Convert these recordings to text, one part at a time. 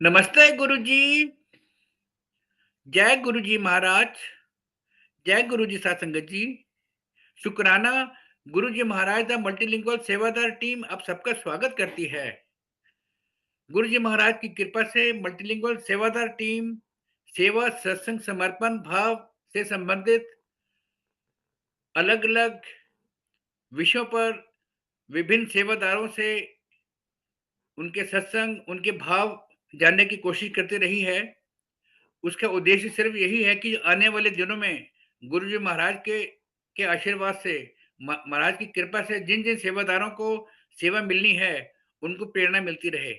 नमस्ते गुरुजी। जय गुरुजी महाराज। जय गुरुजी साध संगत जी। शुक्राना। गुरुजी महाराज द मल्टीलिंगुअल सेवादार टीम आप सबका स्वागत करती है। गुरुजी महाराज की कृपा से मल्टीलिंगुअल सेवादार टीम सेवा, सत्संग, समर्पण भाव से संबंधित अलग-अलग विषयों पर विभिन्न सेवादारों से उनके सत्संग, उनके भाव जानने की कोशिश करती रही है। उसका उद्देश्य सिर्फ यही है कि आने वाले दिनों में गुरुजी महाराज के आशीर्वाद से, महाराज की कृपा से जिन जिन सेवादारों को सेवा मिलनी है, उनको प्रेरणा मिलती रहे।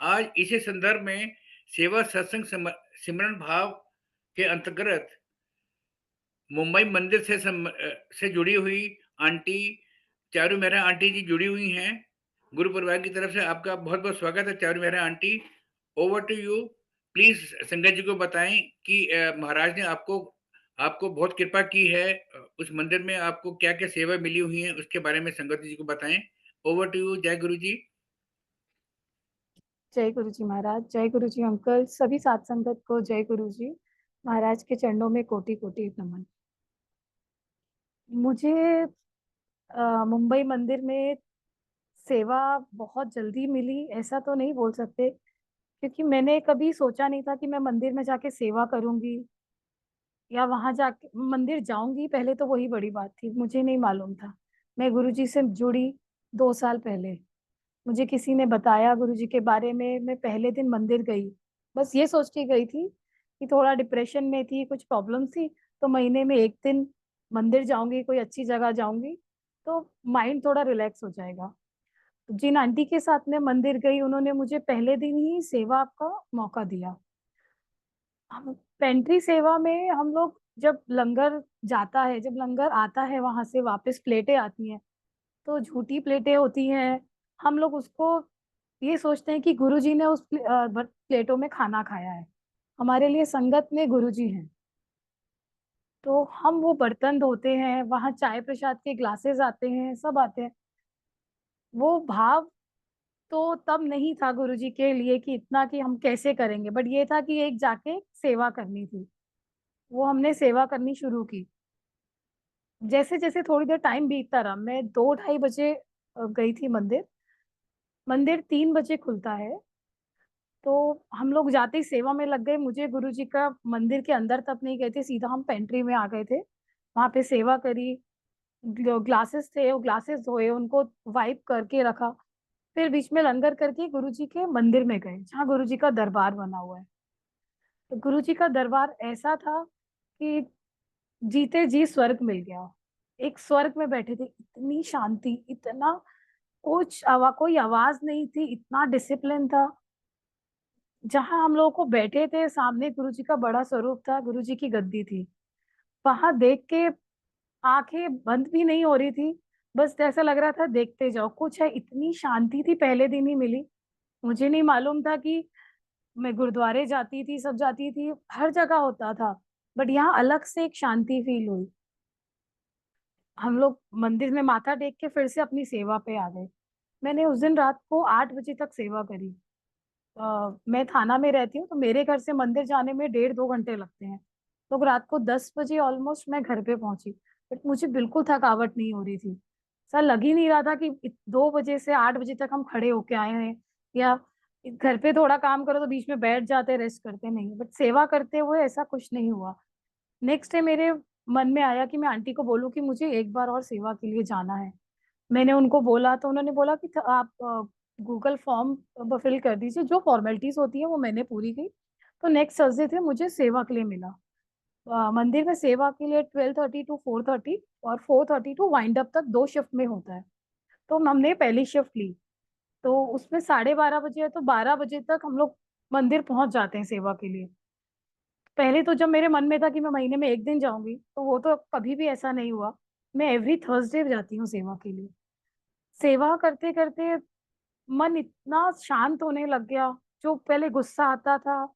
आज इसी संदर्भ में सेवा, सत्संग, सिमरन भाव के अंतर्गत मुंबई मंदिर से जुड़ी हुई आंटी चारू मेहरा आंटी जी जुड़ी हुई हैं। गुरु परिवार की तरफ से आपका बहुत बहुत स्वागत है Charu Mehra aunty. Over to you. Please संगत जी को बताएं कि महाराज ने आपको आपको बहुत कृपा की है। उस मंदिर में आपको क्या क्या सेवा मिली हुई है उसके बारे में संगत जी को बताएं। Over to you. जय गुरु जी। जय गुरु जी महाराज, जय गुरु जी अंकल, सभी साथ संगत को जय गुरु जी महाराज के चरणों में कोटि कोटि नमन। मुझे मुंबई मंदिर में सेवा बहुत जल्दी मिली ऐसा तो नहीं बोल सकते, क्योंकि मैंने कभी सोचा नहीं था कि मैं मंदिर में जाके सेवा करूंगी या वहां जाके मंदिर जाऊंगी। पहले तो वही बड़ी बात थी, मुझे नहीं मालूम था। मैं गुरु जी से जुड़ी 2 साल पहले। मुझे किसी ने बताया गुरुजी के बारे में। मैं पहले दिन मंदिर गई, बस ये सोच के गई थी कि थोड़ा डिप्रेशन में थी, कुछ प्रॉब्लम थी, तो महीने में एक दिन मंदिर जाऊंगी, कोई अच्छी जगह जाऊंगी तो माइंड थोड़ा रिलैक्स हो जाएगा। जिन आंटी के साथ मैं मंदिर गई उन्होंने मुझे पहले दिन ही सेवा का मौका दिया। हम पेंट्री सेवा में हम लोग जब लंगर जाता है, जब लंगर आता है वहां से वापस प्लेटें आती हैं, तो झूठी प्लेटें होती हैं। हम लोग उसको ये सोचते हैं कि गुरुजी ने उस प्लेटों में खाना खाया है। हमारे लिए संगत में गुरुजी हैं, तो हम वो बर्तन धोते हैं, वहां चाय प्रसाद के ग्लासेस आते हैं, सब आते हैं। वो भाव तो तब नहीं था गुरुजी के लिए कि इतना कि हम कैसे करेंगे, बट ये था कि एक जाके सेवा करनी थी। वो हमने सेवा करनी शुरू की। जैसे जैसे थोड़ी देर टाइम बीतता रहा, मैं 2-2:30 बजे गई थी मंदिर। मंदिर 3 बजे खुलता है, तो हम लोग जाते ही सेवा में लग गए। मुझे गुरुजी का मंदिर के अंदर तक नहीं गए थे, सीधा हम पेंट्री में आ गए थे। वहां पे सेवा करी, ग्लासेस थे वो ग्लासेस धोए, उनको वाइप करके रखा। फिर बीच में लंगर करके गुरुजी के मंदिर में गए जहाँ गुरुजी का दरबार बना हुआ है। तो गुरुजी का दरबार ऐसा था कि जीते जी स्वर्ग मिल गया। एक स्वर्ग में बैठे थे, इतनी शांति, इतना कोई आवाज नहीं थी, इतना डिसिप्लिन था। जहां हम लोग को बैठे थे सामने गुरुजी का बड़ा स्वरूप था, गुरुजी की गद्दी थी। वहां देख के आंखें बंद भी नहीं हो रही थी, बस ऐसा लग रहा था देखते जाओ। कुछ है, इतनी शांति थी, पहले दिन ही मिली। मुझे नहीं मालूम था कि मैं गुरुद्वारे जाती थी, सब जाती थी, हर जगह होता था, बट यहाँ अलग से एक शांति फील हुई। हम लोग मंदिर में माथा टेक के फिर से अपनी सेवा पे आ गए। मैंने उस दिन रात को 8 बजे तक सेवा करी। मैं थाना में रहती हूँ, तो मेरे घर से मंदिर जाने में 1.5-2 घंटे लगते हैं। तो रात को 10 बजे ऑलमोस्ट मैं घर पे पहुंची, बट मुझे बिल्कुल थकावट नहीं हो रही थी। ऐसा लग ही नहीं रहा था कि 2 बजे से 8 बजे तक हम खड़े होके आए हैं, या घर पे थोड़ा काम करो तो बीच में बैठ जाते रेस्ट करते, नहीं, बट सेवा करते हुए ऐसा कुछ नहीं हुआ। नेक्स्ट डे मेरे मन में आया कि मैं आंटी को बोलूं कि मुझे एक बार और सेवा के लिए जाना है। मैंने उनको बोला तो उन्होंने बोला कि आप गूगल फॉर्म फिल कर दीजिए, जो फॉर्मेलिटीज होती है वो मैंने पूरी की। तो नेक्स्ट थर्सडे थे मुझे सेवा के लिए मिला। मंदिर में सेवा के लिए 12:30 to 4:30 और 4:30 टू वाइंड अप तक 2 शिफ्ट में होता है। तो हमने पहली शिफ्ट ली, तो उसमें 12:30 बजे है, तो 12 बजे तक हम लोग मंदिर पहुंच जाते हैं सेवा के लिए। पहले तो जब मेरे मन में था कि मैं महीने में एक दिन जाऊंगी, तो वो तो कभी भी ऐसा नहीं हुआ। मैं एवरी थर्सडे जाती हूँ सेवा के लिए। सेवा करते करते मन इतना शांत होने लग गया। जो पहले गुस्सा आता था,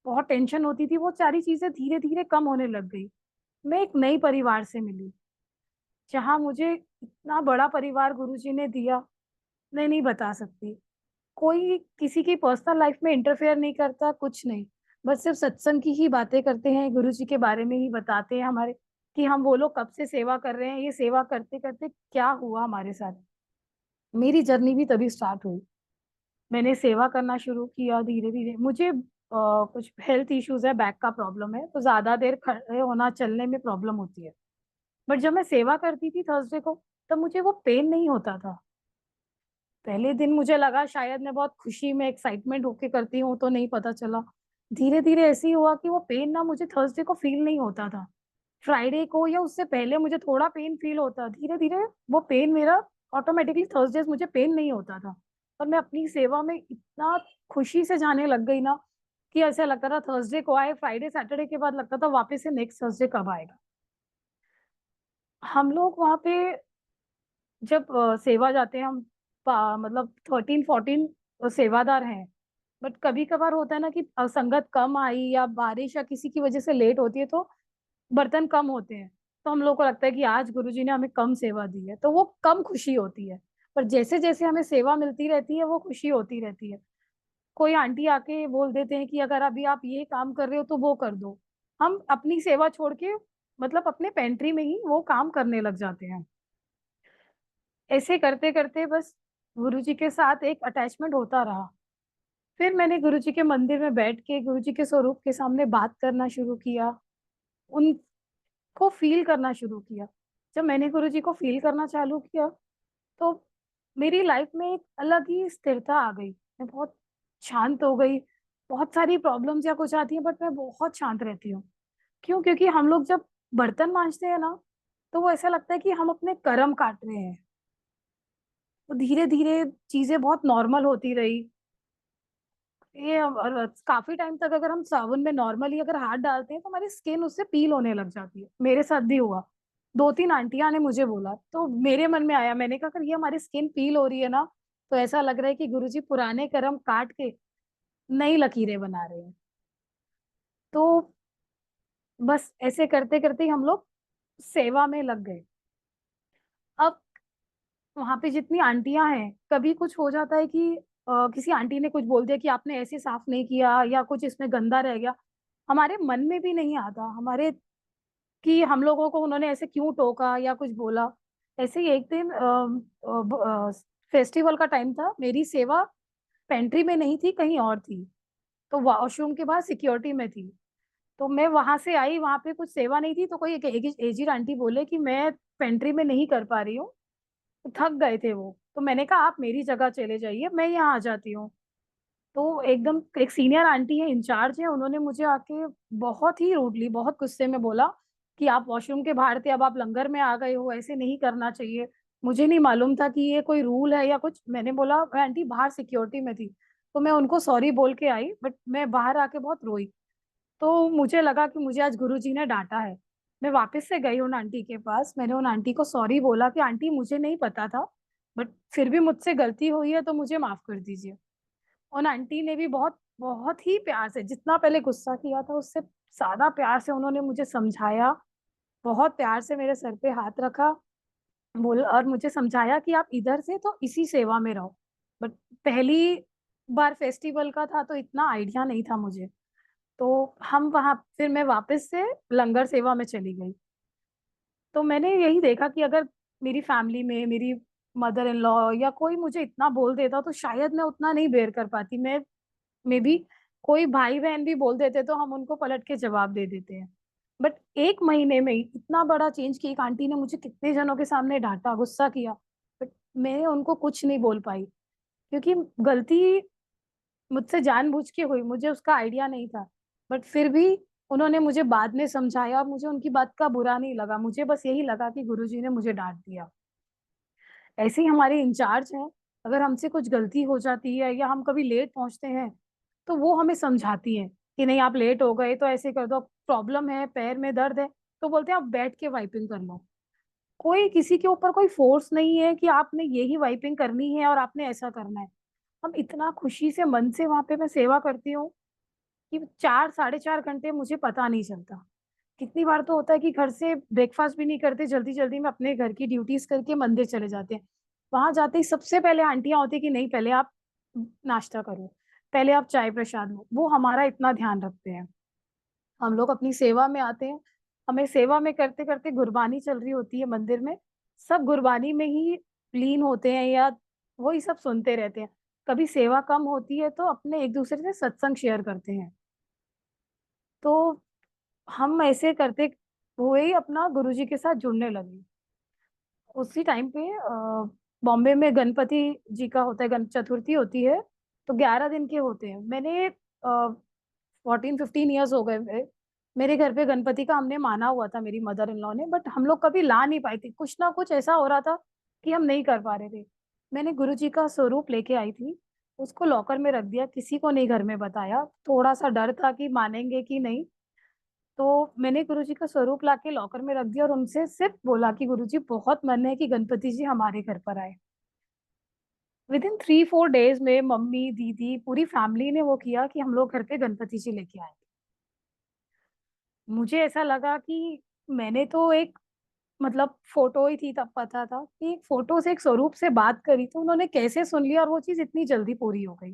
बहुत टेंशन होती थी, वो सारी चीजें धीरे धीरे कम होने लग गई। मैं एक नई परिवार से मिली, जहाँ मुझे इतना बड़ा परिवार गुरुजी ने दिया, मैं नहीं बता सकती। कोई किसी की पर्सनल लाइफ में इंटरफेयर नहीं करता, कुछ नहीं। बस सिर्फ सत्संग की ही बातें करते हैं, गुरु जी के बारे में ही बताते हैं हमारे, कि हम वो लोग कब से सेवा कर रहे हैं, ये सेवा करते-करते क्या हुआ हमारे साथ। मेरी जर्नी भी तभी स्टार्ट हुई। मैंने सेवा करना शुरू किया धीरे-धीरे। मुझे कुछ हेल्थ इश्यूज़ है, बैक का प्रॉब्लम है, तो ज़्यादा देर खड़े होना, चलने में प्रॉब्लम होती है। बट जब मैं सेवा करती थी थर्सडे को, तब मुझे वो पेन नहीं होता था। पहले दिन मुझे लगा शायद मैं बहुत खुशी में एक्साइटमेंट होके करती हूँ तो नहीं पता चला। धीरे-धीरे ऐसे ही हुआ कि वो पेन ना मुझे थर्सडे को फ़ील नहीं होता था। फ्राइडे को या उससे पहले मुझे थोड़ा पेन फ़ील होता। धीरे-धीरे वो पेन मेरा ऑटोमैटिकली थर्सडेज़ मुझे पेन नहीं होता था। और मैं अपनी सेवा में इतना खुशी से जाने लग गई ना, कि ऐसा लगता था थर्सडे को आए, फ्राइडे, सैटरडे के बाद लगता था वापस से नेक्स्ट थर्सडे कब आएगा। हम लोग वहाँ पे जब सेवा जाते हैं हम, मतलब 13-14 सेवादार हैं। बट कभी-कभार होता है ना कि संगत कम आई या बारिश या किसी की वजह से लेट होती है तो बर्तन कम होते हैं। तो हम लोग को लगता है कि आज गुरुजी ने हमें कम सेवा दी है, तो वो कम खुशी होती है। पर जैसे-जैसे हमें सेवा मिलती रहती है, वो खुशी होती रहती है। कोई आंटी आके बोल देते हैं कि अगर अभी आप ये काम कर रहे हो तो वो कर दो। हम अपनी सेवा छोड़ के मतलब अपने पेंट्री में ही वो काम करने लग जाते हैं। ऐसे करते-करते बस गुरुजी के साथ एक अटैचमेंट होता रहा। फिर मैंने गुरुजी के मंदिर में बैठ के गुरुजी के स्वरूप के सामने बात करना शुरू किया, उनको फ़ील करना शुरू किया। जब मैंने गुरुजी को फ़ील करना चालू किया, तो मेरी लाइफ़ में एक अलग ही स्थिरता आ गई। मैं बहुत शांत हो गई। बहुत सारी प्रॉब्लम्स या कुछ आती हैं बट मैं बहुत शांत रहती हूँ। क्यों? क्योंकि हम लोग जब बर्तन माँजते हैं ना, तो वो ऐसा लगता है कि हम अपने कर्म काट रहे हैं। तो धीरे-धीरे चीज़ें बहुत नॉर्मल होती रही। ये और काफ़ी टाइम तक अगर हम साबुन में नॉर्मली अगर हाथ डालते हैं तो हमारी स्किन उससे पील होने लग जाती है। मेरे साथ भी हुआ। 2-3 आंटियाँ ने मुझे बोला, तो मेरे मन में आया, मैंने कहा अगर ये हमारी स्किन पील हो रही है ना, तो ऐसा लग रहा है कि गुरुजी पुराने कर्म काट के नई लकीरें बना रहे हैं। तो बस ऐसे करते-करते ही हम लोग सेवा में लग गए। अब वहाँ पे जितनी आंटियाँ हैं, कभी कुछ हो जाता है कि किसी आंटी ने कुछ बोल दिया कि आपने ऐसे साफ नहीं किया या कुछ इसमें गंदा रह गया, हमारे मन में भी नहीं आता हमारे कि हम लोगों को उन्होंने ऐसे क्यों टोका या कुछ बोला। ऐसे ही एक दिन फेस्टिवल का टाइम था, मेरी सेवा पेंट्री में नहीं थी, कहीं और थी, तो वॉशरूम के बाहर सिक्योरिटी में थी। तो मैं वहाँ से आई, वहाँ पे कुछ सेवा नहीं थी, तो कोई एक एजिड आंटी बोले कि मैं पेंट्री में नहीं कर पा रही हूँ, तो थक गए थे वो। तो मैंने कहा आप मेरी जगह चले जाइए, मैं यहाँ आ जाती हूँ। तो एकदम एक सीनियर आंटी है, इंचार्ज है, उन्होंने मुझे आके बहुत ही रूडली, बहुत गुस्से में बोला कि आप वॉशरूम के बाहर थे, अब आप लंगर में आ गए हो, ऐसे नहीं करना चाहिए। मुझे नहीं मालूम था कि ये कोई रूल है या कुछ। मैंने बोला मैं आंटी बाहर सिक्योरिटी में थी, तो मैं उनको सॉरी बोल के आई, बट मैं बाहर आके बहुत रोई। तो मुझे लगा कि मुझे आज गुरुजी ने डाँटा है। मैं वापस से गई उन आंटी के पास, मैंने उन आंटी को सॉरी बोला कि आंटी मुझे नहीं पता था, बट फिर भी मुझसे गलती हुई है तो मुझे माफ़ कर दीजिए। उन आंटी ने भी बहुत बहुत ही प्यार से, जितना पहले गुस्सा किया था उससे ज़्यादा प्यार से उन्होंने मुझे समझाया, बहुत प्यार से मेरे सर पे हाथ रखा, बोला और मुझे समझाया कि आप इधर से तो इसी सेवा में रहो। बट पहली बार फेस्टिवल का था तो इतना आइडिया नहीं था मुझे। तो हम वहाँ फिर मैं वापस से लंगर सेवा में चली गई। तो मैंने यही देखा कि अगर मेरी फैमिली में मेरी मदर इन लॉ या कोई मुझे इतना बोल देता तो शायद मैं उतना नहीं बेयर कर पाती। मैं मेबी कोई भाई-बहन भी बोल देते तो हम उनको पलट के जवाब दे देते हैं। बट 1 महीने में ही इतना बड़ा चेंज कि एक आंटी ने मुझे कितने जनों के सामने डाँटा, गुस्सा किया, बट मैं उनको कुछ नहीं बोल पाई क्योंकि गलती मुझसे जानबूझ के हुई, मुझे उसका आइडिया नहीं था। बट फिर भी उन्होंने मुझे बाद में समझाया और मुझे उनकी बात का बुरा नहीं लगा, मुझे बस यही लगा कि गुरुजी ने मुझे डाँट दिया। ऐसे ही हमारे इंचार्ज हैं, अगर हमसे कुछ गलती हो जाती है या हम कभी लेट पहुँचते हैं, तो वो हमें समझाती हैं कि नहीं आप लेट हो गए तो ऐसे कर दो, प्रॉब्लम है, पैर में दर्द है, तो बोलते हैं आप बैठ के वाइपिंग कर लो। कोई किसी के ऊपर कोई फ़ोर्स नहीं है कि आपने यही वाइपिंग करनी है और आपने ऐसा करना है। हम इतना खुशी से मन से वहाँ पे मैं सेवा करती हूँ कि 4 साढ़े 4 घंटे मुझे पता नहीं चलता। कितनी बार तो होता है कि घर से ब्रेकफ़ास्ट भी नहीं करते, जल्दी-जल्दी में अपने घर की ड्यूटीज़ करके मंदिर चले जाते हैं। वहाँ जाते ही सबसे पहले आंटियाँ होती हैं कि नहीं पहले आप नाश्ता करो, पहले आप चाय प्रसाद लो, वो हमारा इतना ध्यान रखते हैं। हम लोग अपनी सेवा में आते हैं, हमें सेवा में करते-करते गुरबानी चल रही होती है मंदिर में, सब गुरबानी में ही लीन होते हैं या वही सब सुनते रहते हैं। कभी सेवा कम होती है तो अपने एक-दूसरे से सत्संग शेयर करते हैं। तो हम ऐसे करते हुए ही अपना गुरुजी के साथ जुड़ने लगे। उसी टाइम पे बॉम्बे में गणपति जी का होता है, गणेश चतुर्थी होती है, तो 11 दिन के होते हैं। मैंने 14-15 इयर्स हो गए मेरे घर पे गणपति का हमने माना हुआ था मेरी मदर इन लॉ ने, बट हम लोग कभी ला नहीं पाए थे। कुछ ना कुछ ऐसा हो रहा था कि हम नहीं कर पा रहे थे। मैंने गुरुजी का स्वरूप लेके आई थी, उसको लॉकर में रख दिया, किसी को नहीं घर में बताया। थोड़ा-सा डर था कि मानेंगे कि नहीं, तो मैंने गुरुजी का स्वरूप लाके लॉकर में रख दिया और उनसे सिर्फ बोला कि गुरुजी बहुत मन है कि गणपति जी हमारे घर पर आए। विदिन 3-4 डेज़ में मम्मी, दीदी, पूरी फैमिली ने वो किया कि हम लोग घर पे गणपति जी लेके आए। मुझे ऐसा लगा कि मैंने तो एक मतलब फ़ोटो ही थी, तब पता था कि एक फ़ोटो से, एक स्वरूप से बात करी, तो उन्होंने कैसे सुन लिया और वो चीज़ इतनी जल्दी पूरी हो गई।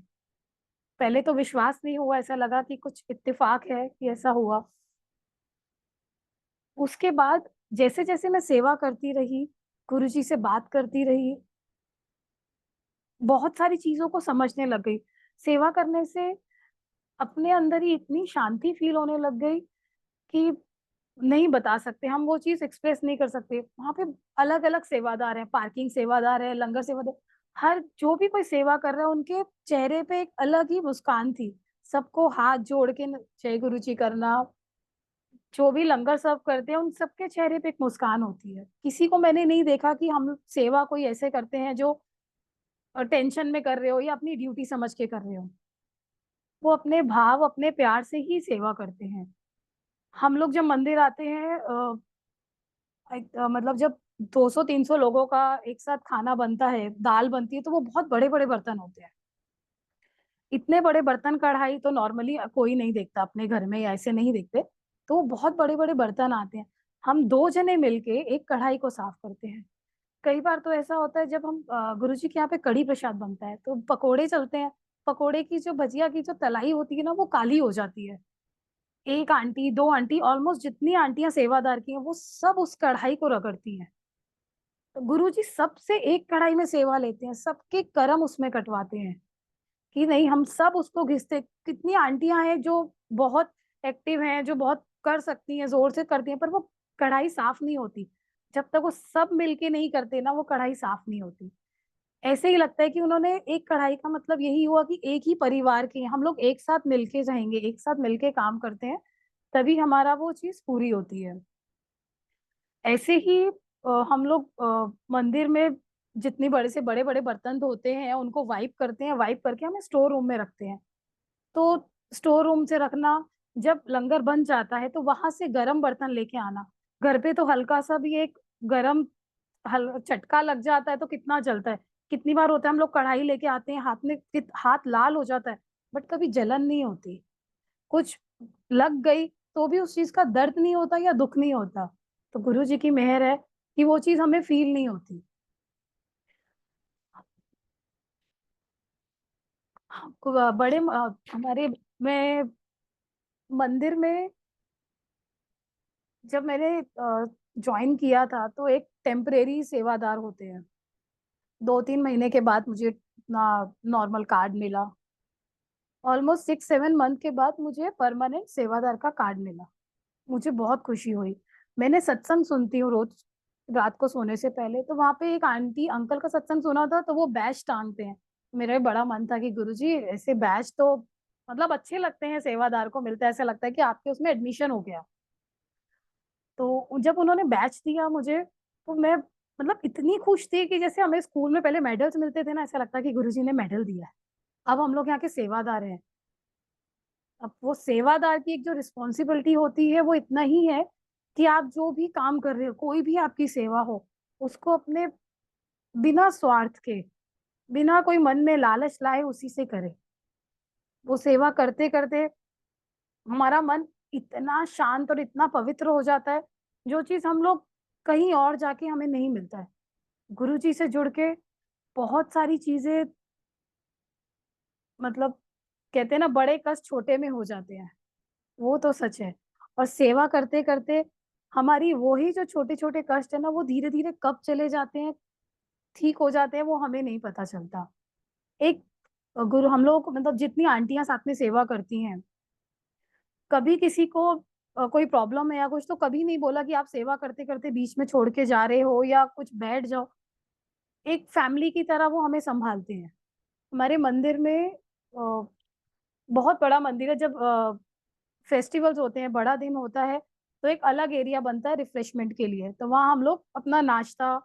पहले तो विश्वास नहीं हुआ, ऐसा लगा कि कुछ इत्तेफ़ाक है कि ऐसा हुआ। उसके बाद जैसे-जैसे मैं सेवा करती रही, गुरुजी से बात करती रही, बहुत सारी चीज़ों को समझने लग गई। सेवा करने से अपने अंदर ही इतनी शांति फ़ील होने लग गई कि नहीं बता सकते, हम वो चीज़ एक्सप्रेस नहीं कर सकते। वहाँ पे अलग-अलग सेवादार हैं, पार्किंग सेवादार है, लंगर सेवादार, हर जो भी कोई सेवा कर रहा है, उनके चेहरे पे एक अलग ही मुस्कान थी। सबको हाथ जोड़ के न जय गुरु जी करना, जो भी लंगर सर्व करते हैं, उन सबके चेहरे पे एक मुस्कान होती है। किसी को मैंने नहीं देखा कि हम सेवा कोई ऐसे करते हैं जो टेंशन में कर रहे हो या अपनी ड्यूटी समझ के कर रहे हो। वो अपने भाव, अपने प्यार से ही सेवा करते हैं। हम लोग जब मंदिर आते हैं मतलब जब 200-300 लोगों का एक साथ खाना बनता है, दाल बनती है, तो वो बहुत बड़े-बड़े बर्तन होते हैं। इतने बड़े बर्तन कढ़ाई तो नॉर्मली कोई नहीं देखता अपने घर में या ऐसे नहीं देखते, तो वो बहुत बड़े-बड़े बर्तन आते हैं। हम 2 जने मिलके एक कढ़ाई को साफ करते हैं। कई बार तो ऐसा होता है जब हम गुरुजी के यहाँ पे कढ़ी प्रसाद बनता है, तो पकोड़े चलते हैं। पकोड़े की जो भजिया की जो तलाई होती है ना, वो काली हो जाती है। 1 आंटी, 2 आंटी, ऑलमोस्ट जितनी आंटियाँ सेवादार की हैं, वो सब उस कढ़ाई को रगड़ती हैं। तो गुरुजी सबसे एक कढ़ाई में सेवा लेते हैं, सबके कर्म उसमें कटवाते हैं, कि नहीं हम सब उसको घिसते। कितनी आंटियाँ हैं जो बहुत एक्टिव हैं, जो बहुत कर सकती हैं, ज़ोर से करती हैं, पर वो कढ़ाई साफ नहीं होती। जब तक वो सब मिलके नहीं करते ना, वो कढ़ाई साफ नहीं होती। ऐसे ही लगता है कि उन्होंने एक कढ़ाई का मतलब यही हुआ कि एक ही परिवार के हैं, हम लोग एक साथ मिलके रहेंगे, एक साथ मिलके काम करते हैं, तभी हमारा वो चीज़ पूरी होती है। ऐसे ही हम लोग मंदिर में जितनी बड़े से बड़े-बड़े बर्तन धोते हैं, उनको वाइप करते हैं, वाइप करके हमें स्टोर रूम में रखते हैं। तो स्टोर रूम से रखना, जब लंगर बन जाता है, तो वहाँ से गरम बर्तन लेके आना। घर पे तो हल्का-सा भी एक गरम हल झटका लग जाता है तो कितना जलता है। कितनी बार होता है हम लोग कढ़ाई लेके आते हैं, हाथ में हाथ लाल हो जाता है, बट कभी जलन नहीं होती। कुछ लग गई तो भी उस चीज़ का दर्द नहीं होता या दुःख नहीं होता। तो गुरुजी की मेहर है कि वो चीज़ हमें फ़ील नहीं होती। हाँ, हमारे मैं मंदिर में जब मैंने जॉइन किया था तो एक टेम्परेरी सेवादार होते हैं। 2-3 महीने के बाद मुझे ना नॉर्मल कार्ड मिला। ऑलमोस्ट 6-7 मंथ के बाद मुझे परमानेंट सेवादार का कार्ड मिला। मुझे बहुत खुशी हुई। मैंने सत्संग सुनती हूँ रोज़ रात को सोने से पहले, तो वहाँ पे एक आंटी अंकल का सत्संग सुना था तो वो बैज टाँगते हैं। मेरा भी बड़ा मन था कि गुरुजी ऐसे बैज तो मतलब अच्छे लगते हैं, सेवादार को मिलता है, ऐसा लगता है कि आपके उसमें एडमिशन हो गया। तो जब उन्होंने बैच दिया मुझे, तो मैं मतलब इतनी खुश थी कि जैसे हमें स्कूल में पहले मेडल्स मिलते थे ना, ऐसा लगता है कि गुरुजी ने मेडल दिया है। अब हम लोग यहाँ के सेवादार हैं। अब वो सेवादार की एक जो रिस्पॉन्सिबिलिटी होती है वो इतना ही है कि आप जो भी काम कर रहे हो, कोई भी आपकी सेवा हो, उसको अपने बिना स्वार्थ के, बिना कोई मन में लालच लाए उसी से करें। वो सेवा करते-करते हमारा मन इतना शांत और इतना पवित्र हो जाता है, जो चीज़ हम लोग कहीं और जाके हमें नहीं मिलता है। गुरुजी से जुड़ के बहुत सारी चीज़ें मतलब कहते हैं ना, बड़े कष्ट छोटे में हो जाते हैं, वो तो सच है। और सेवा करते-करते हमारी वो ही जो छोटे-छोटे कष्ट है ना, वो धीरे-धीरे कब चले जाते हैं, ठीक हो जाते हैं, वो हमें नहीं पता चलता। एक गुरु हम लोग मतलब जितनी आंटियाँ साथ में सेवा करती हैं, कभी किसी को कोई प्रॉब्लम है या कुछ, तो कभी नहीं बोला कि आप सेवा करते-करते बीच में छोड़ के जा रहे हो या कुछ बैठ जाओ। एक फैमिली की तरह वो हमें सँभालते हैं। हमारे मंदिर में बहुत बड़ा मंदिर है, जब फेस्टिवल्स होते हैं, बड़ा दिन होता है, तो एक अलग एरिया बनता है रिफ्रेशमेंट के लिए। तो वहाँ हम लोग अपना नाश्ता,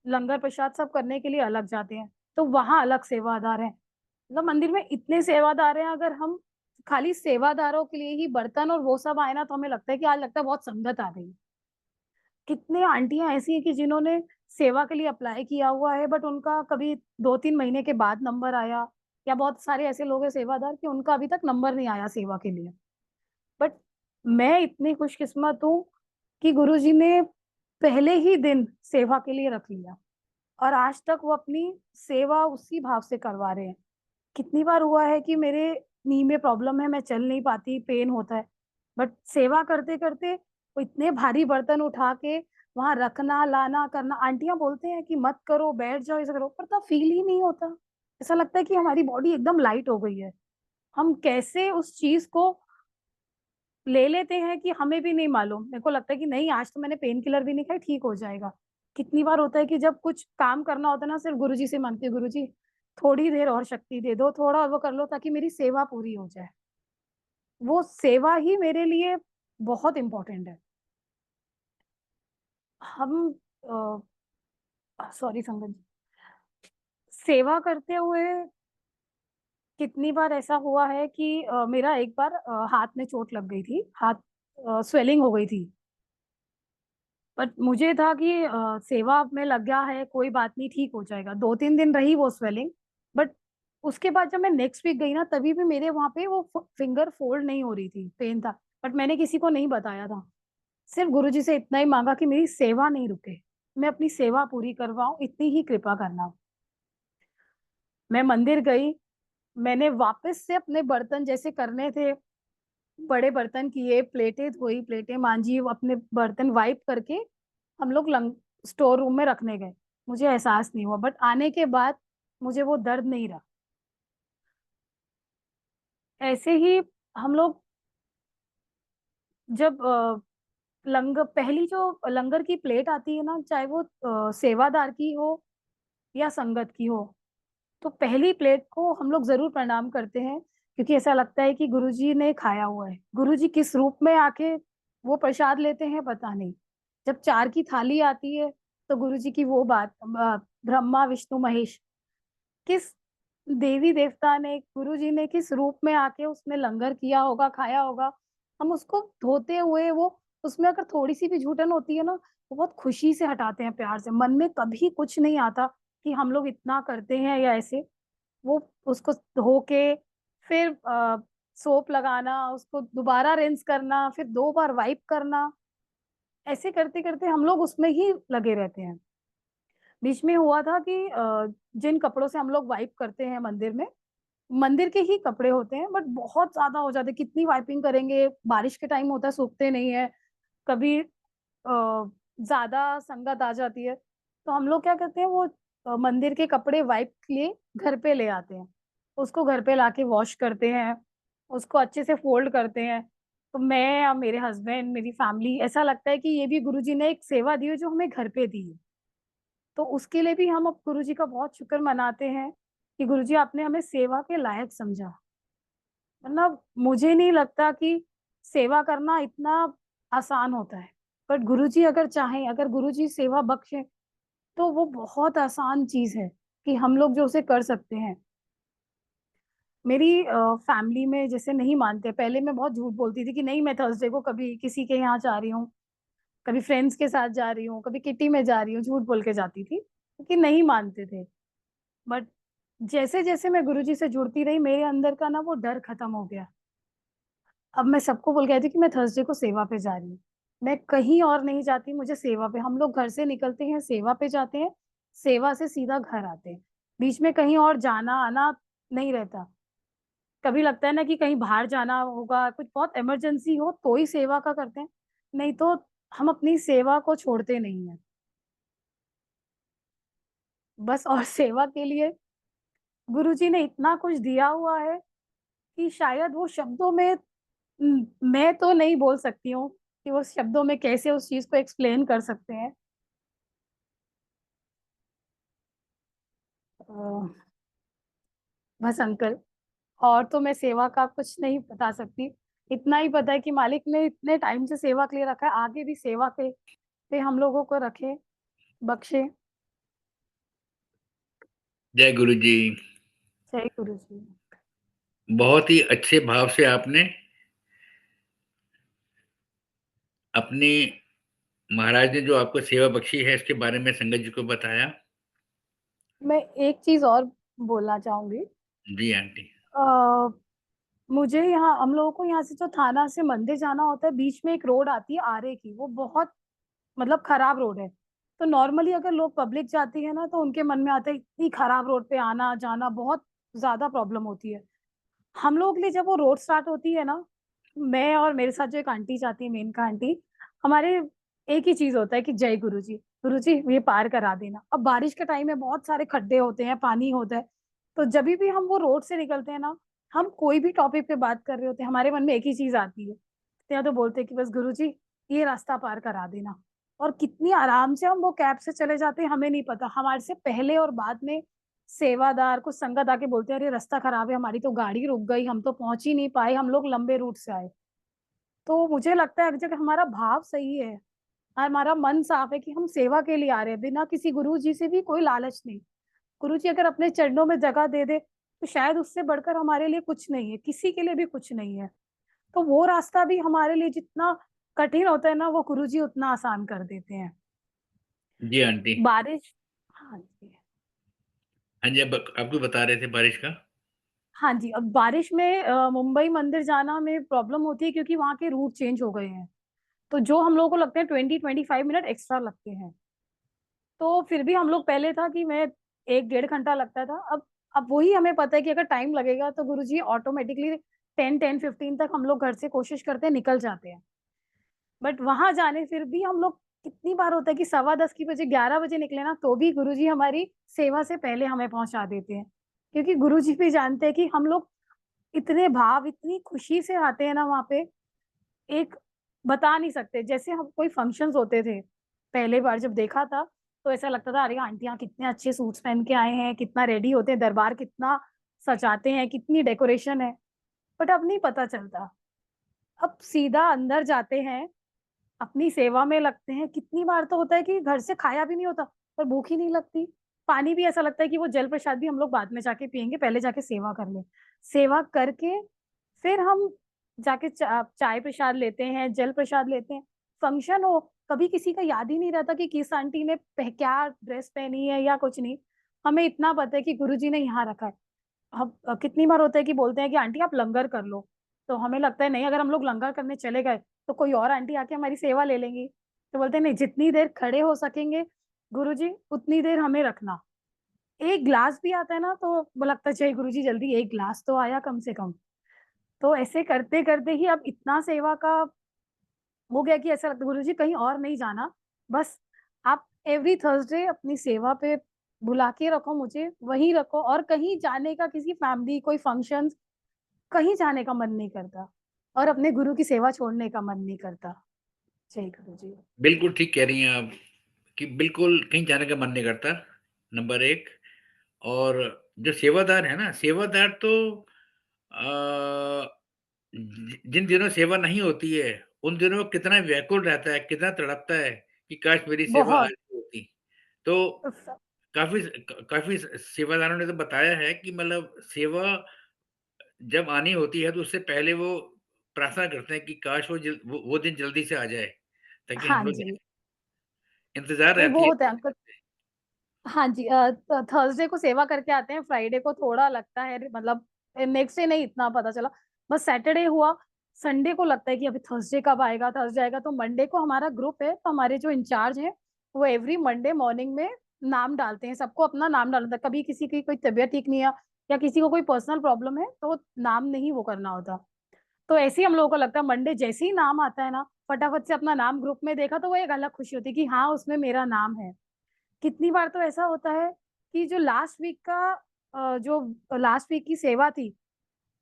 लंगर प्रसाद सब करने के लिए अलग जाते हैं। तो वहाँ अलग सेवादार हैं। मतलब मंदिर में इतने सेवादार हैं, अगर हम खाली सेवादारों के लिए ही बर्तन और वो सब आए ना, तो हमें लगता है कि आज लगता है बहुत संगत आ गई। कितनी आंटियाँ ऐसी हैं कि जिन्होंने सेवा के लिए अप्लाई किया हुआ है, बट उनका कभी 2-3 महीने के बाद नंबर आया, या बहुत सारे ऐसे लोग हैं सेवादार कि उनका अभी तक नंबर नहीं आया सेवा के लिए। बट मैं इतनी खुशकिस्मत हूँ कि गुरुजी ने पहले ही दिन सेवा के लिए रख लिया, और आज तक वो अपनी सेवा उसी भाव से करवा रहे हैं। कितनी बार हुआ है कि मेरे नी में प्रॉब्लम है, मैं चल नहीं पाती, पेन होता है, बट सेवा करते-करते वो इतने भारी बर्तन उठा के वहाँ रखना, लाना, करना, आंटियाँ बोलते हैं कि मत करो, बैठ जाओ, ऐसा करो, पर तब फील ही नहीं होता। ऐसा लगता है कि हमारी बॉडी एकदम लाइट हो गई है। हम कैसे उस चीज़ को ले लेते हैं कि हमें भी नहीं मालूम। मेरे को लगता है कि नहीं, आज तो मैंने पेन किलर भी नहीं खाई, ठीक हो जाएगा। कितनी बार होता है कि जब कुछ काम करना होता है ना, सिर्फ़ गुरुजी से माँगती हूँ, गुरुजी थोड़ी देर और शक्ति दे दो, थोड़ा और वो कर लो ताकि मेरी सेवा पूरी हो जाए। वो सेवा ही मेरे लिए बहुत इम्पोर्टेंट है। हम सॉरी संगत जी, सेवा करते हुए कितनी बार ऐसा हुआ है कि मेरा एक बार हाथ में चोट लग गई थी, हाथ स्वेलिंग हो गई थी। बट मुझे था कि सेवा में लग गया है, कोई बात नहीं, ठीक हो जाएगा। 2-3 दिन रही वो स्वेलिंग, बट उसके बाद जब मैं नेक्स्ट वीक गई ना, तभी भी मेरे वहाँ पे वो फिंगर फोल्ड नहीं हो रही थी, पेन था। बट मैंने किसी को नहीं बताया था। सिर्फ गुरुजी से इतना ही माँगा कि मेरी सेवा नहीं रुके। मैं अपनी सेवा पूरी करवाऊँ, इतनी ही कृपा करना। मैं मंदिर गई, मैंने वापस से अपने बर्तन जैसे करने थे, बड़े बर्तन किए, प्लेटें धोई, प्लेटें मांजी, वो अपने बर्तन वाइप करके हम लोग लंग स्टोर रूम में रखने गए। मुझे एहसास नहीं हुआ, बट आने के बाद मुझे वो दर्द नहीं रहा। ऐसे ही हम लोग जब पहली जो लंगर की प्लेट आती है ना, चाहे वो सेवादार की हो या संगत की हो, तो पहली प्लेट को हम लोग ज़रूर प्रणाम करते हैं, क्योंकि ऐसा लगता है कि गुरुजी ने खाया हुआ है। गुरुजी किस रूप में आके वो प्रसाद लेते हैं, पता नहीं। जब 4 की थाली आती है, तो गुरुजी की वो बात, ब्रह्मा, विष्णु, महेश, किस देवी-देवता ने, गुरुजी ने किस रूप में आके उसमें लंगर किया होगा, खाया होगा। हम उसको धोते हुए, वो उसमें अगर थोड़ी-सी भी जूठन होती है ना, वो बहुत खुशी से हटाते हैं, प्यार से। मन में कभी कुछ नहीं आता कि हम लोग इतना करते हैं या ऐसे। वो उसको धो के फिर सोप लगाना, उसको दोबारा रिंस करना, फिर 2 बार वाइप करना, ऐसे करते-करते हम लोग उसमें ही लगे रहते हैं। बीच में हुआ था कि जिन कपड़ों से हम लोग वाइप करते हैं मंदिर में, मंदिर के ही कपड़े होते हैं, बट बहुत ज़्यादा हो जाते हैं, कितनी वाइपिंग करेंगे, बारिश के टाइम होता है, सूखते नहीं है, कभी ज़्यादा संगत आ जाती है, तो हम लोग क्या करते हैं, वो मंदिर के कपड़े वाइप के लिए घर पे ले आते हैं। उसको घर पे लाके वॉश करते हैं, उसको अच्छे से फ़ोल्ड करते हैं। तो मैं या मेरे हस्बैंड, मेरी फैमिली, ऐसा लगता है कि ये भी गुरुजी ने एक सेवा दी है जो हमें घर पे दी है। तो उसके लिए भी हम अब गुरुजी का बहुत शुक्र मनाते हैं कि गुरुजी, आपने हमें सेवा के लायक समझा। मतलब मुझे नहीं लगता कि सेवा करना इतना आसान होता है। बट गुरुजी अगर चाहें, अगर गुरुजी सेवा बख्शें, तो वो बहुत आसान चीज़ है कि हम लोग जो उसे कर सकते हैं। मेरी फैमिली में जैसे नहीं मानते, पहले मैं बहुत झूठ बोलती थी कि नहीं, मैं थर्सडे को कभी किसी के यहाँ जा रही हूँ, कभी फ्रेंड्स के साथ जा रही हूँ, कभी किटी में जा रही हूँ, झूठ बोल के जाती थी, क्योंकि नहीं मानते थे। बट जैसे-जैसे मैं गुरुजी से जुड़ती रही, मेरे अंदर का ना वो डर खत्म हो गया। अब मैं सबको बोल के आती हूँ कि मैं थर्सडे को सेवा पे जा रही हूँ। मैं कहीं और नहीं जाती, मुझे सेवा पे, हम लोग घर से निकलते हैं, सेवा पे जाते हैं, सेवा से सीधा घर आते हैं। बीच में कहीं और जाना-आना नहीं रहता। कभी लगता है ना कि कहीं बाहर जाना होगा, कुछ बहुत इमरजेंसी हो तो ही सेवा का करते हैं, नहीं तो हम अपनी सेवा को छोड़ते नहीं है। बस और सेवा के लिए गुरुजी ने इतना कुछ दिया हुआ है कि शायद वो शब्दों में मैं तो नहीं बोल सकती हूँ कि वो शब्दों में कैसे उस चीज को एक्सप्लेन कर सकते हैं। अ, बस अंकल, और तो मैं सेवा का कुछ नहीं बता सकती। इतना ही पता है कि मालिक ने इतने टाइम से सेवा के लिए रखा है, आगे भी सेवा पे हम लोगों को रखे, बख्शे। जय गुरु जी। जय गुरु जी। बहुत ही अच्छे भाव से आपने अपनी महाराज ने जो आपको सेवा बख्शी है इसके बारे में संगत जी को बताया। मैं एक चीज और बोलना चाहूंगी। जी आंटी। आ, मुझे यहाँ, हम लोगों को यहाँ से जो थाना से मंदिर जाना होता है, बीच में एक रोड आती है आरे की, वो बहुत मतलब खराब रोड है। तो नॉर्मली अगर लोग पब्लिक जाती है ना, तो उनके मन में आता है इतनी खराब रोड पे आना जाना बहुत ज्यादा प्रॉब्लम होती है। हम लोग के लिए जब वो रोड स्टार्ट होती है ना, मैं और मेरे साथ जो एक आंटी जाती है, मेनका आंटी, हमारे एक ही चीज होता है कि जय गुरु जी, गुरु जी ये पार करा देना। अब बारिश का टाइम है, बहुत सारे खड्डे होते हैं, पानी होता है, तो जब भी हम वो रोड से निकलते हैं ना, हम कोई भी टॉपिक पे बात कर रहे होते हैं, हमारे मन में एक ही चीज आती है, तो या तो बोलते हैं कि बस गुरु जी ये रास्ता पार करा देना। और कितनी आराम से हम वो कैब से चले जाते हैं, हमें नहीं पता, हमारे से पहले और बाद में सेवादार कुछ संगत आके बोलते हैं अरे रास्ता खराब है, हमारी तो गाड़ी रुक गई, हम तो पहुंच ही नहीं पाए, हम लोग लंबे रूट से आए। तो मुझे लगता है अगर हमारा भाव सही है, हमारा मन साफ है कि हम सेवा के लिए आ रहे हैं, बिना किसी गुरु जी से भी कोई लालच नहीं। गुरु जी अगर अपने चरणों में जगह दे दे तो शायद उससे बढ़कर हमारे लिए कुछ नहीं है, किसी के लिए भी कुछ नहीं है। तो वो रास्ता भी हमारे लिए जितना कठिन होता है ना, वो गुरु जी उतना आसान कर देते हैं। जी आंटी। बारिश, हाँ जी। हाँ जी, अब आपको बता रहे थे बारिश का। हाँ जी, अब बारिश में मुंबई मंदिर जाना में प्रॉब्लम होती है क्योंकि वहाँ के रूट चेंज हो गए हैं। तो जो हम लोगों को लगते हैं 20-25 मिनट एक्स्ट्रा लगते हैं। तो फिर भी हम लोग, पहले था कि मैं 1-1.5 घंटा लगता था, अब वही हमें पता है कि अगर टाइम लगेगा तो गुरुजी ऑटोमेटिकली 10-10-15 तक हम लोग घर से कोशिश करते हैं, निकल जाते हैं। बट वहां जाने फिर भी हम लोग, कितनी बार होता है कि 10:15 की बजे 11 बजे निकले ना, तो भी गुरुजी हमारी सेवा से पहले हमें पहुंचा देते हैं। क्योंकि गुरुजी भी जानते हैं कि हम लोग इतने भाव, इतनी खुशी से आते हैं ना वहाँ पे, एक बता नहीं सकते। जैसे हम कोई फंक्शंस होते थे, पहले बार जब देखा था तो ऐसा लगता था अरे आंटियां कितने अच्छे सूट्स पहन के आए हैं, कितना रेडी होते हैं, दरबार कितना सजाते हैं, कितनी डेकोरेशन है। बट अब नहीं पता चलता, अब सीधा अंदर जाते हैं, अपनी सेवा में लगते हैं। कितनी बार तो होता है कि घर से खाया भी नहीं होता पर भूख ही नहीं लगती। पानी भी ऐसा लगता है कि वो जल प्रसाद भी हम लोग बाद में जाके पियेंगे, पहले जाके सेवा कर ले। सेवा करके फिर हम जाके चाय प्रसाद लेते हैं, जल प्रसाद लेते हैं। फंक्शन हो, कभी किसी का याद ही नहीं रहता कि किस आंटी ने क्या ड्रेस पहनी है या कुछ नहीं। हमें इतना पता है कि गुरुजी ने यहाँ रखा है। हम कितनी बार होता है कि बोलते हैं कि आंटी आप लंगर कर लो, तो हमें लगता है नहीं, अगर हम लोग लंगर करने चले गए तो कोई और आंटी आके हमारी सेवा ले लेंगी। तो बोलते हैं नहीं, जितनी देर खड़े हो सकेंगे गुरुजी उतनी देर हमें रखना। एक ग्लास भी आता है ना तो वो लगता है जय गुरुजी जल्दी एक ग्लास तो आया कम से कम। तो ऐसे करते करते ही अब इतना सेवा का हो गया कि ऐसा लगता है गुरुजी कहीं और नहीं जाना, बस आप एवरी थर्सडे अपनी सेवा पे बुला के रखो, मुझे वहीं रखो, और कहीं जाने का, किसी फैमिली कोई फंक्शन, कहीं जाने का मन नहीं करता, और अपने गुरु की सेवा छोड़ने का मन नहीं करता। जय गुरु जी। बिल्कुल ठीक कह रही हैं आप कि बिल्कुल कहीं जाने का मन नहीं करता, नंबर एक। और जो सेवादार है ना, सेवादार तो जिन दिनों सेवा नहीं होती है उन दिनों वो कितना व्याकुल रहता है, कितना तड़पता है कि काश मेरी सेवा आज बहुत। ही होती। तो काफी काफी सेवादारों ने तो बताया है कि मतलब सेवा जब आनी होती है तो उससे पहले वो प्रार्थना करते हैं कि काश वो दिन जल्दी से आ जाए ताकि हम हाँ लोग जी, इंतजार नहीं वो रहती है। होता है अंकल। हाँ जी, थर्सडे को सेवा करके आते हैं, फ्राइडे को थोड़ा लगता है, मतलब नेक्स्ट डे नहीं इतना पता चला, बस सैटरडे हुआ, संडे को लगता है कि अभी थर्सडे कब आएगा, थर्सडे आएगा। तो मंडे को हमारा ग्रुप है, तो हमारे जो इंचार्ज है वो एवरी मंडे मॉर्निंग में नाम डालते हैं, सबको अपना नाम डालना होता है। कभी किसी की कोई तबीयत ठीक नहीं है या किसी को कोई पर्सनल प्रॉब्लम है तो नाम नहीं वो करना होता। तो ऐसे ही हम लोगों को लगता है मंडे जैसे ही नाम आता है ना, फटाफट से अपना नाम ग्रुप में देखा तो वो एक अलग खुशी होती है कि हाँ उसमें मेरा नाम है। कितनी बार तो ऐसा होता है कि जो लास्ट वीक का जो लास्ट वीक की सेवा थी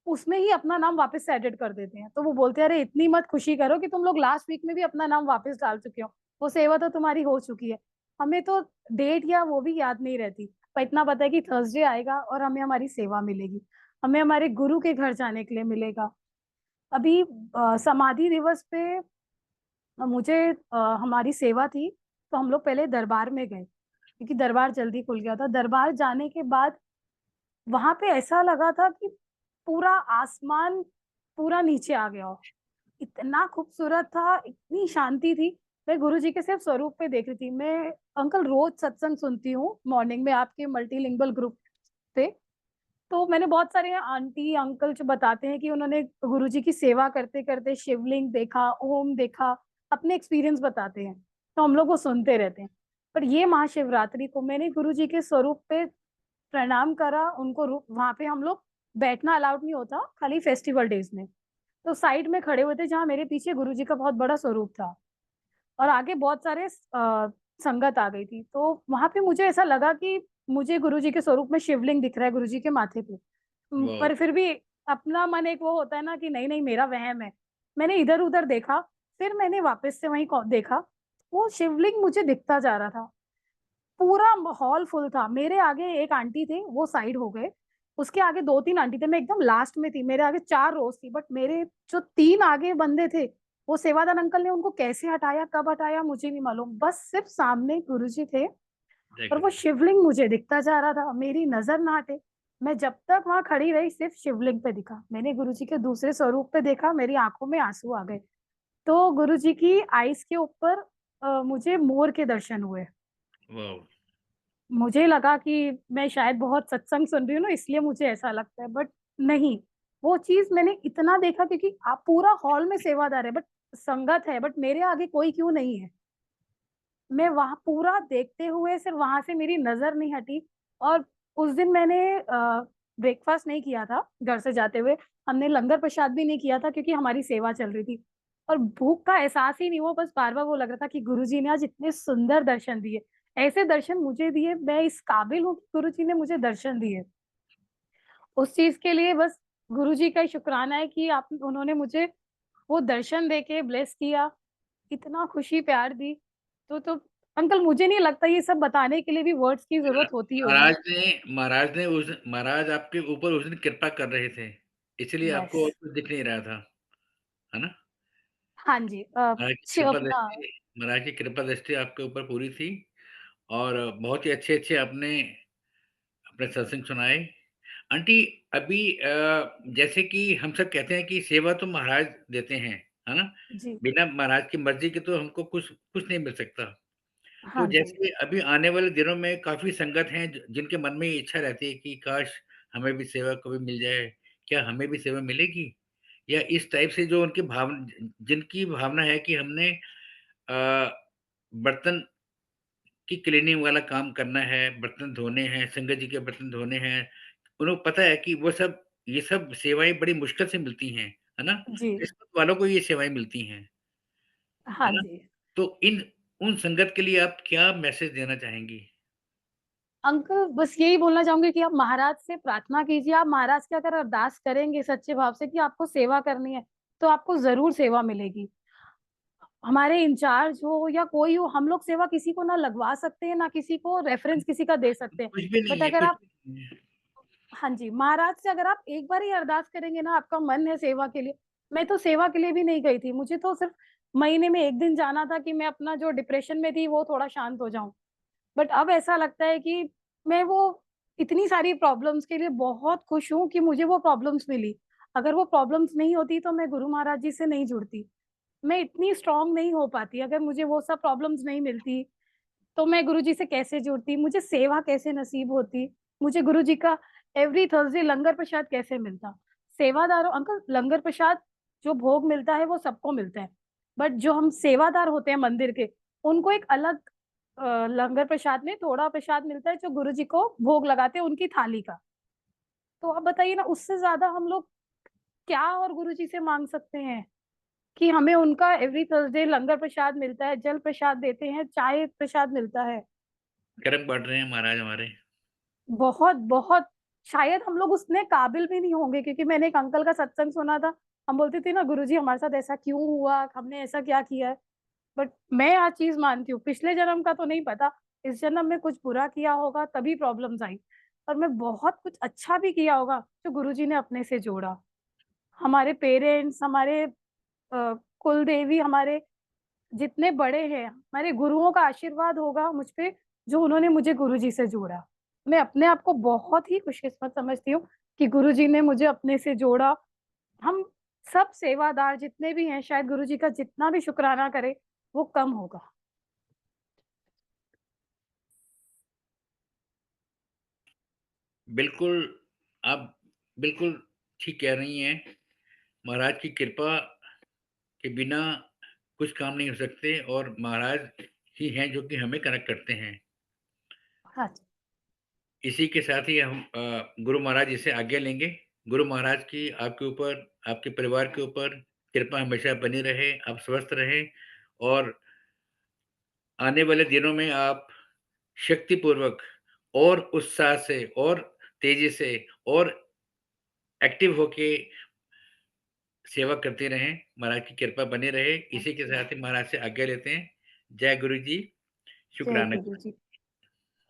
उसमें ही अपना नाम वापस से एडिट कर देते हैं। तो वो बोलते हैं अरे इतनी मत खुशी करो कि तुम लोग लास्ट वीक में भी अपना नाम वापस डाल चुके हो, वो सेवा तो तुम्हारी हो चुकी है। हमें तो डेट या वो भी याद नहीं रहती, पर इतना पता है कि थर्सडे आएगा और हमें हमारी सेवा मिलेगी, हमें हमारे गुरु के घर जाने के लिए मिलेगा। अभी समाधि दिवस पे मुझे हमारी सेवा थी, तो हम लोग पहले दरबार में गए क्योंकि दरबार जल्दी खुल गया था। दरबार जाने के बाद वहां पे ऐसा लगा था कि पूरा आसमान पूरा नीचे आ गया हो, इतना खूबसूरत था, इतनी शांति थी। मैं गुरुजी के सिर्फ स्वरूप पे देख रही थी। मैं अंकल रोज सत्संग सुनती हूँ मॉर्निंग में आपके मल्टीलिंगुअल ग्रुप पे। तो मैंने बहुत सारे आंटी अंकल जो बताते हैं कि उन्होंने गुरुजी की सेवा करते करते शिवलिंग देखा, ओम देखा, अपने एक्सपीरियंस बताते हैं। तो हम लोग वो सुनते रहते हैं। पर ये महाशिवरात्रि को मैंने गुरुजी के स्वरूप पे प्रणाम करा उनको। वहां पे हम लोग बैठना अलाउड नहीं होता, खाली फेस्टिवल डेज में। तो साइड में खड़े हुए थे जहाँ मेरे पीछे गुरुजी का बहुत बड़ा स्वरूप था और आगे बहुत सारे संगत आ गई थी। तो वहां पे मुझे ऐसा लगा कि मुझे गुरुजी के स्वरूप में शिवलिंग दिख रहा है गुरुजी के माथे पे। वाह! पर फिर भी अपना मन एक वो होता है ना कि नहीं नहीं मेरा वहम है। मैंने इधर उधर देखा, फिर मैंने वापस से वहीं देखा, वो शिवलिंग मुझे दिखता जा रहा था। पूरा हॉल फुल था। मेरे आगे एक आंटी थे, वो साइड हो गए, उसके आगे दो तीन आंटी थे, मैं एकदम लास्ट में थी, मेरे आगे चार रोज थी। बट मेरे जो तीन आगे बंदे थे, वो सेवादार अंकल ने उनको कैसे हटाया कब हटाया मुझे नहीं मालूम, बस सिर्फ सामने गुरुजी थे और वो एग्री। शिवलिंग मुझे दिखता जा रहा था, मेरी नजर ना हटे। मैं जब तक वहां खड़ी रही सिर्फ शिवलिंग पे दिखा, मैंने गुरुजी के दूसरे स्वरूप पे देखा, मेरी आंखों में आंसू आ गए। तो गुरुजी की आईज के ऊपर मुझे मोर के दर्शन हुए। वाओ! मुझे लगा कि मैं शायद बहुत सत्संग सुन रही हूँ ना इसलिए मुझे ऐसा लगता है, बट नहीं। वो चीज मैंने इतना देखा क्योंकि आप पूरा हॉल में सेवादार है बट संगत है, बट मेरे आगे कोई क्यों नहीं है। मैं वहां पूरा देखते हुए सिर्फ वहां से मेरी नजर नहीं हटी। और उस दिन मैंने ब्रेकफास्ट नहीं किया था घर से जाते हुए, हमने लंगर प्रसाद भी नहीं किया था क्योंकि हमारी सेवा चल रही थी। और भूख का एहसास ही नहीं हुआ, बस बार बार वो लग रहा था कि गुरुजी ने आज इतने सुंदर दर्शन दिए, ऐसे दर्शन मुझे दिए, मैं इस काबिल हूँ कि गुरुजी ने मुझे दर्शन दिए। उस चीज के लिए बस गुरुजी का ही शुक्राना है कि आप उन्होंने मुझे वो दर्शन देके ब्लेस किया, इतना खुशी प्यार दी। तो अंकल मुझे नहीं लगता ये सब बताने के लिए भी वर्ड्स की जरूरत होती होगी। महाराज आपके ऊपर उस दिन कृपा कर रहे थे, इसलिए यस। आपको और कुछ दिख नहीं रहा था, है ना? हाँ जी। अपना। महाराज की कृपा दृष्टि आपके ऊपर पूरी थी और बहुत ही अच्छे-अच्छे आपने अपने सत्संग सुनाए। आंटी अभी जैसे कि हम सब कहते हैं कि सेवा तो महाराज देते हैं, है ना? जी। बिना महाराज की मर्ज़ी के तो हमको कुछ कुछ नहीं मिल सकता। तो हाँ जी। जैसे अभी आने वाले दिनों में काफ़ी संगत हैं जिनके मन में ये इच्छा रहती है कि काश हमें भी सेवा कभी मिल जाए, क्या हमें भी सेवा मिलेगी? या इस टाइप से जो उनकी जिनकी भावना है कि हमने बर्तन की क्लीनिंग वाला काम करना है, बर्तन धोने हैं, संगत जी के बर्तन धोने हैं। उन्हें पता है कि ये सब सेवाएँ बड़ी मुश्किल से मिलती हैं, है ना? जी। किस्मत वालों को ये सेवाएँ मिलती हैं, है हाँ ना? जी। तो इन उन संगत के लिए आप क्या मैसेज देना चाहेंगी? अंकल बस यही बोलना चाहूंगी कि आप महाराज से प्रार्थना कीजिए। आप महाराज की अगर अरदास करेंगे सच्चे भाव से कि आपको सेवा करनी है तो आपको जरूर सेवा मिलेगी। हमारे इंचार्ज हो या कोई हो, हम लोग सेवा किसी को ना लगवा सकते हैं ना किसी को रेफरेंस किसी का दे सकते हैं। कुछ भी नहीं बट है, अगर कुछ आप, भी नहीं है। हाँ जी, महाराज से अगर आप एक बार ही अरदास करेंगे ना, आपका मन है सेवा के लिए। मैं तो सेवा के लिए भी नहीं गई थी, मुझे तो सिर्फ महीने में एक दिन जाना था कि मैं अपना जो डिप्रेशन में थी वो थोड़ा शांत हो जाऊं। बट अब ऐसा लगता है कि मैं वो इतनी सारी प्रॉब्लम्स के लिए बहुत खुश हूँ कि मुझे वो प्रॉब्लम्स मिली। अगर वो प्रॉब्लम्स नहीं होती तो मैं गुरु महाराज जी से नहीं जुड़ती, मैं इतनी स्ट्रांग नहीं हो पाती। अगर मुझे वो सब प्रॉब्लम्स नहीं मिलती तो मैं गुरुजी से कैसे जुड़ती, मुझे सेवा कैसे नसीब होती, मुझे गुरुजी का एवरी थर्सडे लंगर प्रसाद कैसे मिलता। सेवादारों अंकल, लंगर प्रसाद जो भोग मिलता है वो सबको मिलता है, बट जो हम सेवादार होते हैं मंदिर के, उनको एक अलग लंगर प्रसाद में थोड़ा प्रसाद मिलता है जो गुरुजी को भोग लगाते हैं उनकी थाली का। तो आप बताइए ना, उससे ज़्यादा हम लोग क्या और गुरुजी से माँग सकते हैं कि हमें उनका एवरी थर्सडे लंगर प्रसाद मिलता है, जल प्रसाद देते हैं, चाय प्रसाद मिलता है। कर्म बाँट रहे हैं महाराज हमारे। बहुत, बहुत शायद हम लोग उतने काबिल भी नहीं होंगे, क्योंकि मैंने एक अंकल का सत्संग सुना था। हम बोलते थे ना, गुरुजी हमारे साथ ऐसा क्यों हुआ? हमने ऐसा क्या किया है? बट मैं आज चीज़ मानती हूँ, पिछले जन्म का तो नहीं पता, इस जन्म में कुछ बुरा किया होगा तभी प्रॉब्लम्स आई। और मैं बहुत कुछ अच्छा भी किया होगा जो गुरुजी ने अपने से जोड़ा। हमारे पेरेंट्स, हमारे कुल देवी, हमारे जितने बड़े हैं, हमारे गुरुओं का आशीर्वाद होगा मुझ पे, जो उन्होंने मुझे गुरुजी से जोड़ा। मैं अपने आप को बहुत ही खुशकिस्मत समझती हूँ कि गुरुजी ने मुझे अपने से जोड़ा। हम सब सेवादार जितने भी हैं, शायद गुरुजी का जितना भी शुक्राना करें, वो कम होगा। बिल्कुल, आप बिल्कुल ठीक कह रही हैं। महाराज की कृपा के बिना कुछ काम नहीं हो सकते और महाराज ही हैं जो कि हमें कनेक्ट करते हैं। हाँ जी, इसी के साथ ही हम गुरु महाराज जी से आज्ञा लेंगे। गुरु महाराज की आपके ऊपर, आपके परिवार के ऊपर कृपा हमेशा बनी रहे, आप स्वस्थ रहें और आने वाले दिनों में आप शक्तिपूर्वक और उत्साह से और तेज़ी से और एक्टिव होके सेवा करते रहें, महाराज की कृपा बनी रहे। हाँ इसी के जी। साथ ही महाराज से आज्ञा लेते हैं। जय गुरु जी, जय शुक्राना। गुरु जी।